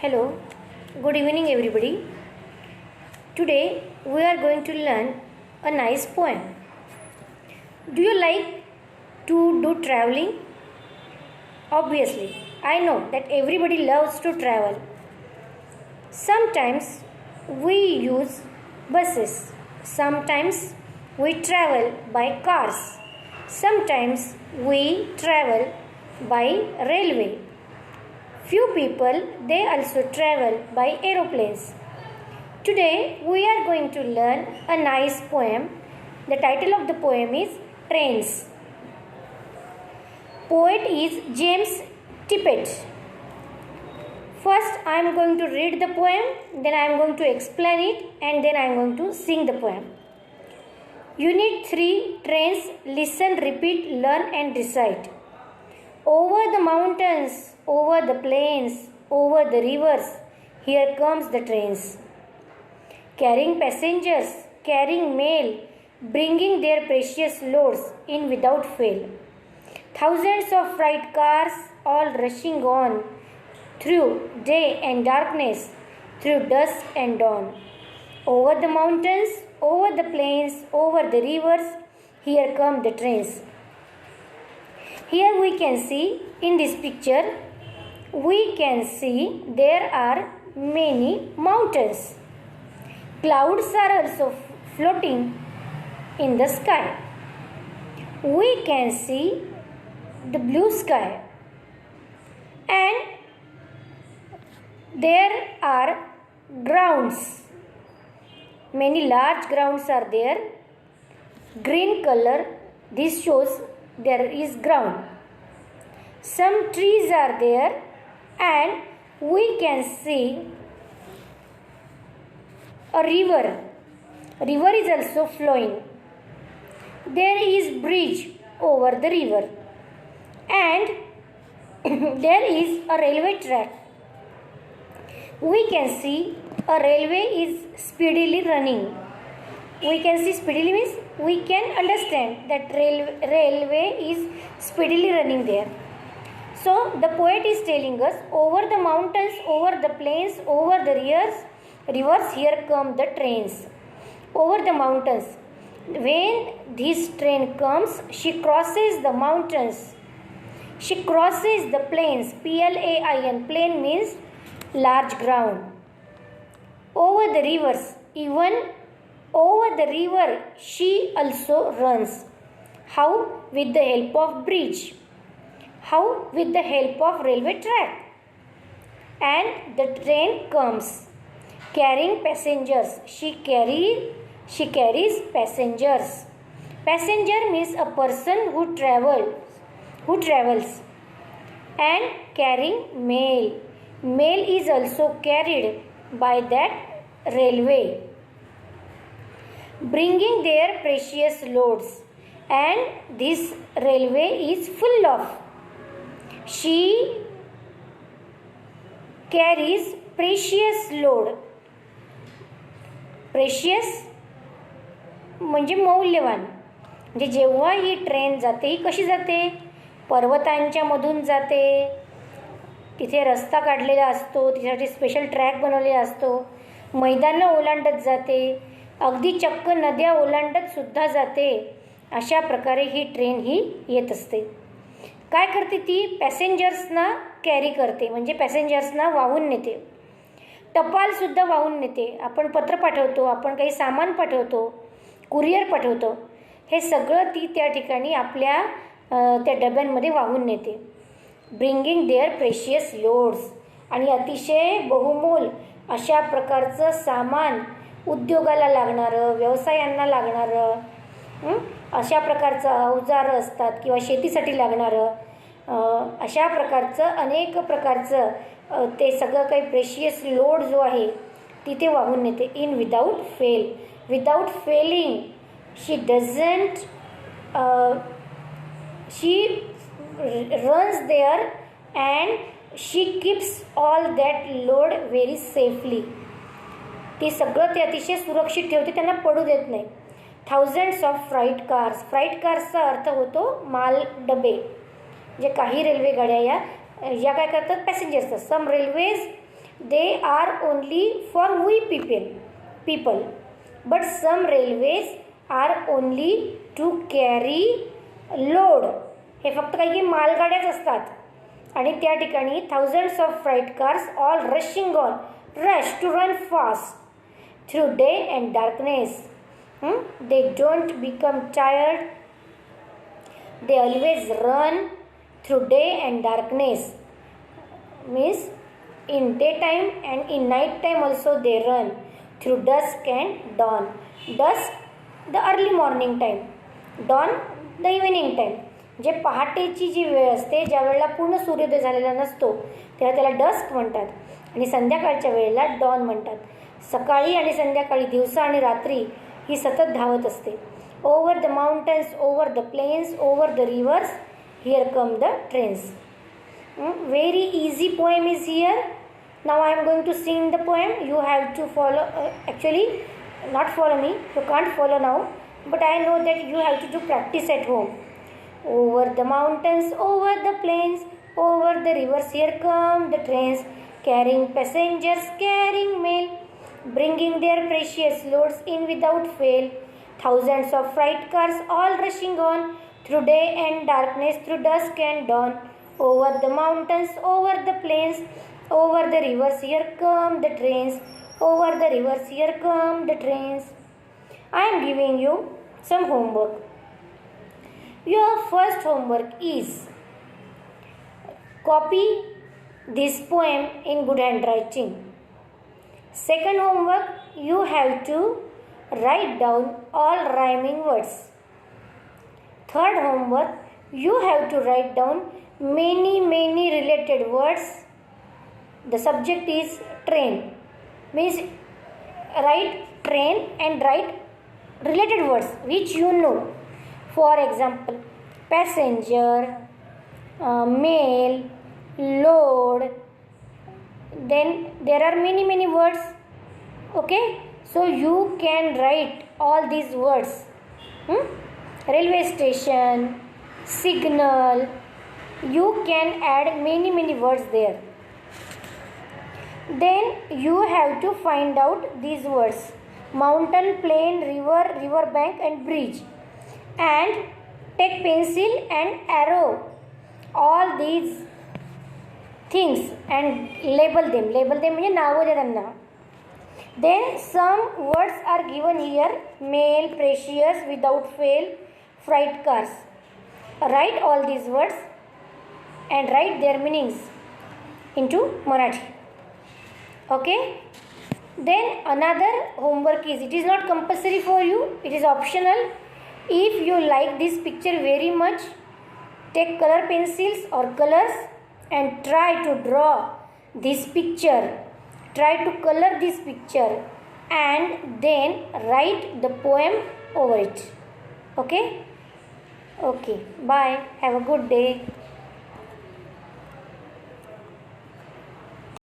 Hello, good evening everybody. Today we are going to learn a nice poem. Do you like to do traveling? Obviously, I know that everybody loves to travel. Sometimes we use buses, sometimes we travel by cars, sometimes we travel by railway. Few people they also travel by aeroplanes. Today we are going to learn a nice poem. The title of the poem is Trains. Poet is James Tippett. First I am going to read the poem, then I am going to explain it, and then I am going to sing the poem. Unit 3 Trains. Listen, repeat, learn and recite. Over the mountains, over the plains, over the rivers, here comes the trains. Carrying passengers, carrying mail, bringing their precious loads in without fail. Thousands of freight cars all rushing on, through day and darkness, through dusk and dawn. Over the mountains, over the plains, over the rivers, here come the trains. Here we can see in this picture, we can see there are many mountains. Clouds are also floating in the sky. We can see the blue sky. And there are grounds. Many large grounds are there. Green color, this shows there is ground. Some trees are there and we can see a river. River is also flowing. There is bridge over the river and there is a railway track. We can see a railway is speedily running. We can see speedily means we can understand that railway is speedily running there. So the poet is telling us, over the mountains, over the plains, over the rivers, here come the trains. Over the mountains. When this train comes, she crosses the mountains. She crosses the plains. Plain. Plain means large ground. Over the rivers. Even over the river she also runs. How? With the help of bridge. How? With the help of railway track. And the train comes carrying passengers. She carries passengers. Passenger means a person who travels. And carrying mail. Mail is also carried by that railway. Bringing their precious loads, and this railway is full of. She carries precious load. Precious म्हणजे मौल्यवान. म्हणजे जेव्हा ही train जाते, ही कशी जाते? पर्वतांच्या मधून जाते. तिथे रस्ता काढलेला असतो, तिच्यासाठी स्पेशल ट्रॅक बनवलेला असतो. मैदानं ओलांडत जाते. अगदी चक्क नद्या ओलांडत सुद्धा जाते. अशा प्रकारे ही ट्रेन ही येत असते. काय करते ती? पॅसेंजर्सना कॅरी करते, म्हणजे पॅसेंजर्सना वाहून नेते. टपालसुद्धा वाहून नेते. आपण पत्र पाठवतो, आपण काही सामान पाठवतो, कुरिअर पाठवतो. हे सगळं ती त्या ठिकाणी आपल्या त्या डब्यांमध्ये वाहून नेते. Bringing their precious loads. आणि अतिशय बहुमोल अशा प्रकारचं सामान, उद्योगाला लागणारं, व्यवसायांना लागणारं, अशा प्रकारचं अवजारं असतात किंवा शेतीसाठी लागणारं अशा प्रकारचं अनेक प्रकारचं ते सगळं काही प्रेशियस लोड जो आहे तिथे वाहून नेते. In without fail. Without failing she doesn't she runs there and she keeps all that load very safely. ती सगळं ते अतिशय सुरक्षित ठेवते, त्यांना पडू देत नाही. Thousands of freight cars. Freight कार्सचा अर्थ होतो माल डबे. जे काही रेल्वे गाड्या या काय करतात? Passengers. Some railways They are only for we people. But some railways are only to carry load. हे फक्त काही मालगाड्याच असतात आणि त्या ठिकाणी thousands of freight cars all rushing on, rush to run fast through day and darkness. They don't become tired. They always run through day and darkness. Means in daytime and in night time also they run through dusk and dawn. Dusk, the early morning time. Dawn, the evening time. जे पहाटेची जी वेळ असते, ज्या वेळेला पूर्ण सूर्योदय झालेला नसतो तेव्हा त्याला डस्क म्हणतात आणि संध्याकाळच्या वेळेला डॉन म्हणतात. सकाळी आणि संध्याकाळी, दिवसा आणि रात्री ही सतत धावत असते. Over the mountains, over the plains, over the rivers, here come the trains. Very easy poem is here. Now I am going to sing the poem. You have to follow, actually not follow me, you can't follow now, but I know that you have to do practice at home. Over the mountains, over the plains, over the rivers, here come the trains, carrying passengers, carrying mail, bringing their precious loads in without fail. Thousands of freight cars all rushing on through day and darkness, through dusk and dawn. Over the mountains, over the plains, over the rivers, here come the trains. Over the rivers, here come the trains. I am giving you some homework. Your first homework is copy this poem in good handwriting. Second homework, you have to write down all rhyming words. Third homework, you have to write down many related words. The subject is train. Means write train and write related words which you know. For example, passenger, mail, load. Then there are many words. Okay, so you can write all these words. Railway station, signal. You can add many words there. Then you have to find out these words: mountain, plain, river, river bank and bridge, and take pencil and arrow all these things and label them म्हणजे नावं द्या त्यांना. Then some words are given here: mail, precious, without fail, freight cars. Write all these words and write their meanings into Marathi. Okay. Then another homework is, it is not compulsory for you, it is optional. If you like this picture very much, take color pencils or colors and try to draw this picture. Try to color this picture and then write the poem over it. Okay? Okay. Bye. Have a good day.